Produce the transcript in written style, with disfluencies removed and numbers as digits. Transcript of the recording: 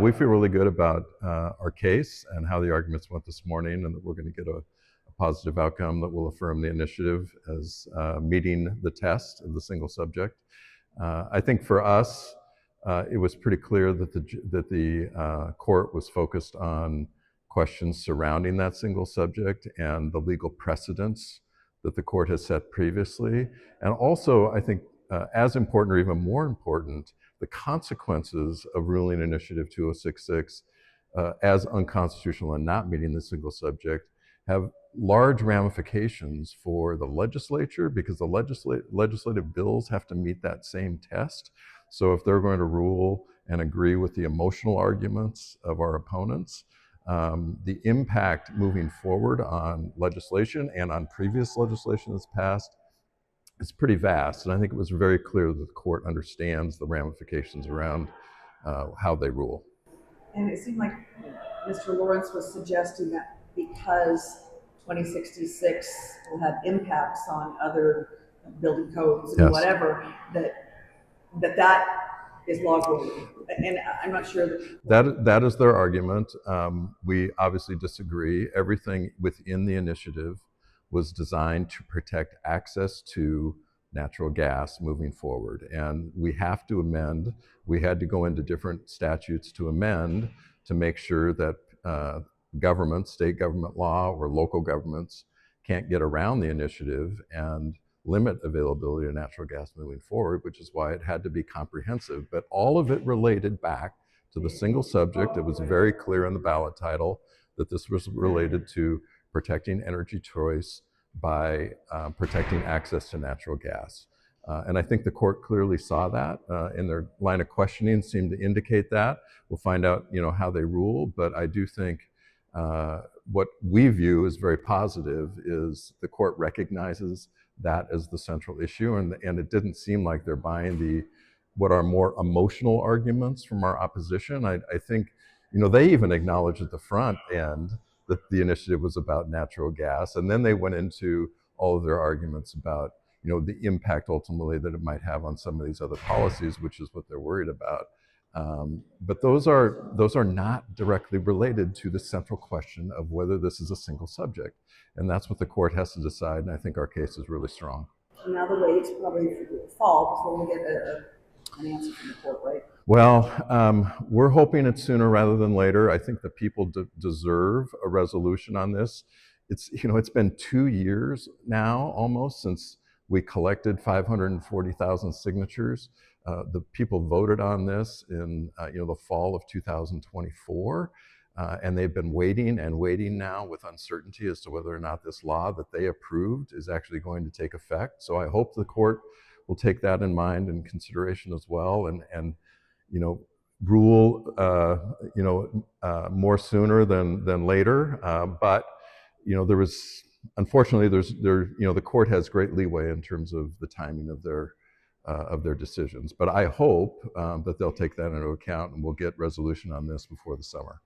we feel really good about our case and how the arguments went this morning, and that we're going to get a positive outcome that will affirm the initiative as meeting the test of the single subject. I think for us, it was pretty clear that the court was focused on questions surrounding that single subject and the legal precedents that the court has set previously. And also, I think, as important or even more important, the consequences of ruling Initiative 2066 as unconstitutional and not meeting the single subject have large ramifications for the legislature, because the legislative bills have to meet that same test. So if they're going to rule and agree with the emotional arguments of our opponents, the impact moving forward on legislation and on previous legislation that's passed is pretty vast. And I think it was very clear that the court understands the ramifications around how they rule. And it seemed like Mr. Lawrence was suggesting that because 2066 will have impacts on other building codes and whatever, that is lawful. And I'm not sure that is their argument. We obviously disagree. Everything within the initiative was designed to protect access to natural gas moving forward. And we have to amend. We had to go into different statutes to amend to make sure that governments, state government law or local governments, can't get around the initiative and limit availability of natural gas moving forward, which is why it had to be comprehensive. But all of it related back to the single subject. It was very clear in the ballot title that this was related to protecting energy choice by protecting access to natural gas. And I think the court clearly saw that, in their line of questioning seemed to indicate that. We'll find out, how they rule, but I do think what we view as very positive is the court recognizes that as the central issue, and it didn't seem like they're buying what are more emotional arguments from our opposition. I think, they even acknowledged at the front end that the initiative was about natural gas, and then they went into all of their arguments about, the impact ultimately that it might have on some of these other policies, which is what they're worried about. But those are not directly related to the central question of whether this is a single subject. And that's what the court has to decide, and I think our case is really strong. Now the wait's probably for the fall before we get an answer from the court, right? Well, we're hoping it's sooner rather than later. I think the people deserve a resolution on this. It's been 2 years now almost since we collected 540,000 signatures. The people voted on this in the fall of 2024, and they've been waiting and waiting now with uncertainty as to whether or not this law that they approved is actually going to take effect. So I hope the court will take that in mind and consideration as well, and rule more sooner than later. But there was, unfortunately, the court has great leeway in terms of the timing of their decisions. But I hope that they'll take that into account, and we'll get resolution on this before the summer.